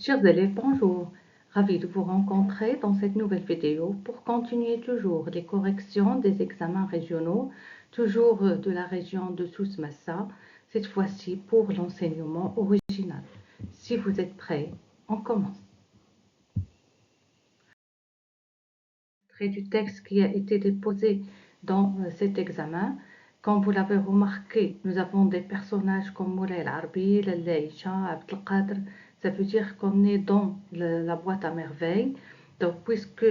Chers élèves, bonjour. Ravi de vous rencontrer dans cette nouvelle vidéo pour continuer toujours les corrections des examens régionaux, toujours de la région de Souss-Massa, cette fois-ci pour l'enseignement original. Si vous êtes prêts, on commence. Extrait du texte qui a été déposé dans cet examen. Comme vous l'avez remarqué, nous avons des personnages comme Moulay El-Arbi, Laïcha, Abdelkader. Ça veut dire qu'on est dans la boîte à merveilles. Donc, puisque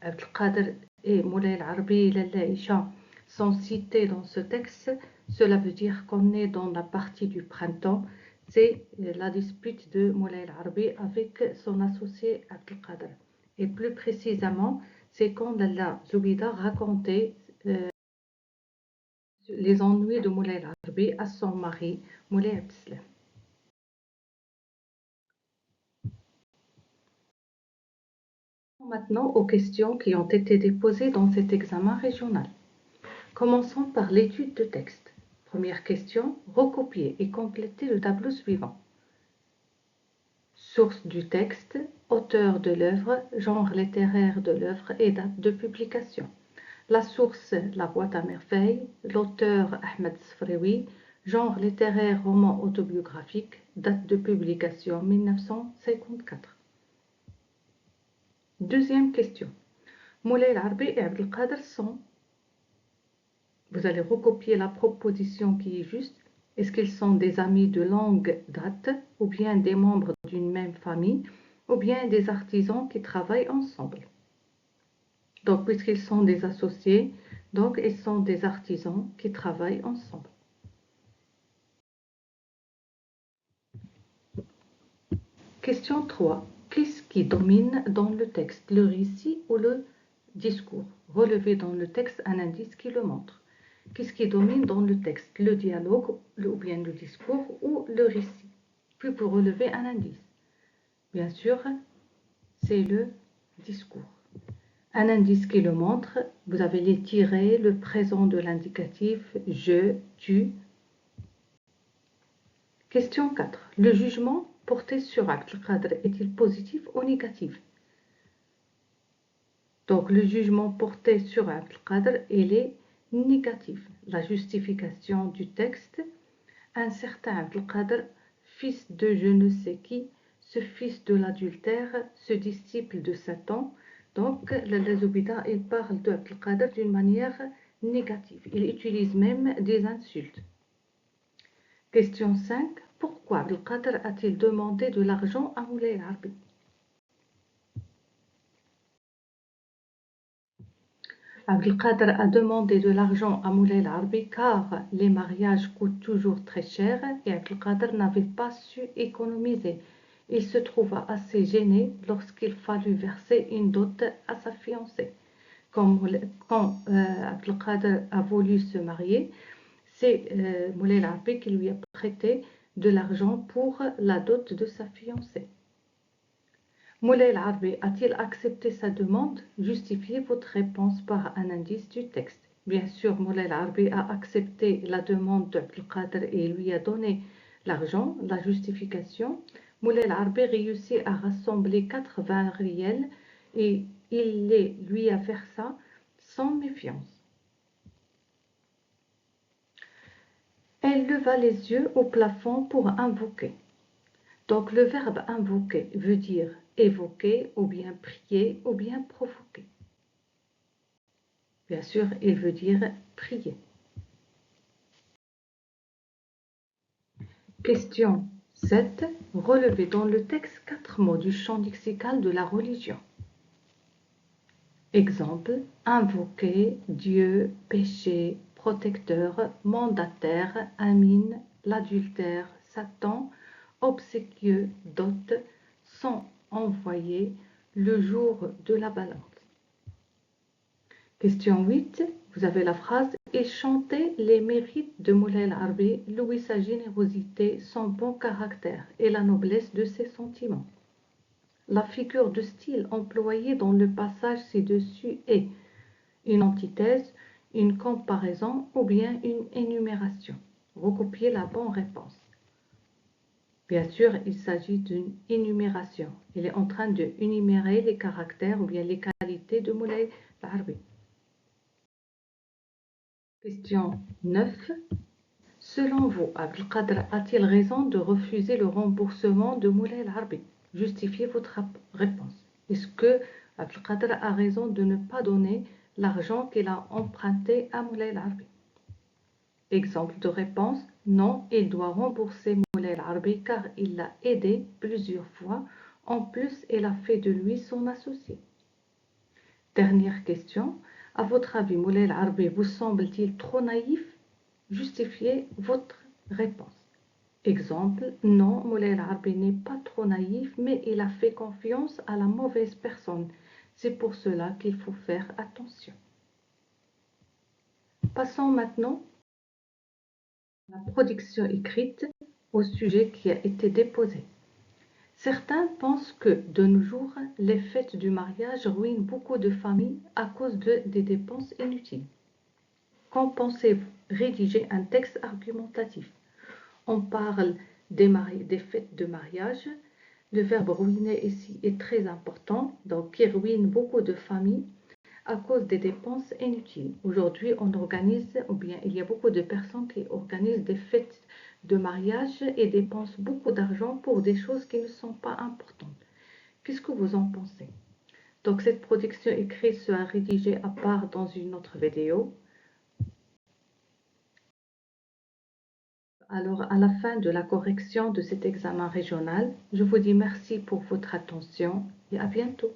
Abdelkader et Moulay El-Arbi et Laïcha sont cités dans ce texte, cela veut dire qu'on est dans la partie du printemps. C'est la dispute de Moulay El-Arbi avec son associé Abdelkader. Et plus précisément, c'est quand Lalla Zoubida racontait les ennuis de Moulay El-Arbi à son mari, Moulay Abdeslam. Maintenant aux questions qui ont été déposées dans cet examen régional. Commençons par l'étude de texte. Première question, recopier et compléter le tableau suivant. Source du texte, auteur de l'œuvre, genre littéraire de l'œuvre et date de publication. La source, la boîte à merveilles, l'auteur Ahmed Sfrewi, genre littéraire roman autobiographique, date de publication 1954. Deuxième question. Moulay El-Arbi et Abdelkader sont. Vous allez recopier la proposition qui est juste. Est-ce qu'ils sont des amis de longue date, ou bien des membres d'une même famille, ou bien des artisans qui travaillent ensemble? Donc, puisqu'ils sont des associés, donc ils sont des artisans qui travaillent ensemble. Question 3. Qu'est-ce qui domine dans le texte, le récit ou le discours? Relevez dans le texte un indice qui le montre. Qu'est-ce qui domine dans le texte, le dialogue ou bien le discours ou le récit? Puis vous relevez un indice. Bien sûr, c'est le discours. Un indice qui le montre, vous avez les tirés, le présent de l'indicatif, je, tu. Question 4. Le jugement porté sur Abdelkader est-il positif ou négatif? Donc, le jugement porté sur Abdelkader, il est négatif. La justification du texte, un certain Abdelkader, fils de je ne sais qui, ce fils de l'adultère, ce disciple de Satan. Donc, la Zoubida, il parle de Abdelkader d'une manière négative. Il utilise même des insultes. Question 5. Pourquoi Abdelkader a-t-il demandé de l'argent à Moulay El-Arbi? Abdelkader a demandé de l'argent à Moulay El-Arbi car les mariages coûtent toujours très cher et Abdelkader n'avait pas su économiser. Il se trouva assez gêné lorsqu'il fallut verser une dot à sa fiancée. Quand Abdelkader a voulu se marier, c'est Moulay El-Arbi qui lui a prêté de l'argent pour la dot de sa fiancée. Moulay El-Arbi a-t-il accepté sa demande? Justifiez votre réponse par un indice du texte. Bien sûr, Moulay El-Arbi a accepté la demande d'Abdelkader et lui a donné l'argent, la justification. Moulay El-Arbi réussit à rassembler 80 riels et il les lui a versa sans méfiance. Elle leva les yeux au plafond pour invoquer. Donc le verbe invoquer veut dire évoquer ou bien prier ou bien provoquer. Bien sûr, il veut dire prier. Question 7. Relevez dans le texte 4 mots du champ lexical de la religion. Exemple, invoquer, Dieu, péché, protecteur, mandataire, amine, l'adultère, Satan, obséquieux, dot, sont envoyés le jour de la balance. Question 8. Vous avez la phrase « Il chantait les mérites de Moulay El-Arbi, louait sa générosité, son bon caractère et la noblesse de ses sentiments ». La figure de style employée dans le passage ci-dessus est une antithèse, une comparaison ou bien une énumération. Recopiez la bonne réponse. Bien sûr, il s'agit d'une énumération. Il est en train de énumérer les caractères ou bien les qualités de Moulay Al-Arbi. Question 9. Selon vous, Abdelkader a-t-il raison de refuser le remboursement de Moulay Al-Arbi? Justifiez votre réponse. Est-ce que Abdelkader a raison de ne pas donner l'argent qu'il a emprunté à Moulay Al-Arbi? Exemple de réponse, non, il doit rembourser Moulay Al-Arbi car il l'a aidé plusieurs fois. En plus, il a fait de lui son associé. Dernière question, à votre avis, Moulay Al-Arbi vous semble-t-il trop naïf? Justifiez votre réponse. Exemple, non, Moulay Al-Arbi n'est pas trop naïf, mais il a fait confiance à la mauvaise personne. C'est pour cela qu'il faut faire attention. Passons maintenant à la production écrite au sujet qui a été déposé. Certains pensent que, de nos jours, les fêtes du mariage ruinent beaucoup de familles à cause des dépenses inutiles. Qu'en pensez-vous? Rédigez un texte argumentatif. On parle des fêtes de mariage. Le verbe ruiner ici est très important, donc qui ruine beaucoup de familles à cause des dépenses inutiles. Aujourd'hui, on organise, ou bien il y a beaucoup de personnes qui organisent des fêtes de mariage et dépensent beaucoup d'argent pour des choses qui ne sont pas importantes. Qu'est-ce que vous en pensez? Donc cette production écrite sera rédigée à part dans une autre vidéo. Alors, à la fin de la correction de cet examen régional, je vous dis merci pour votre attention et à bientôt.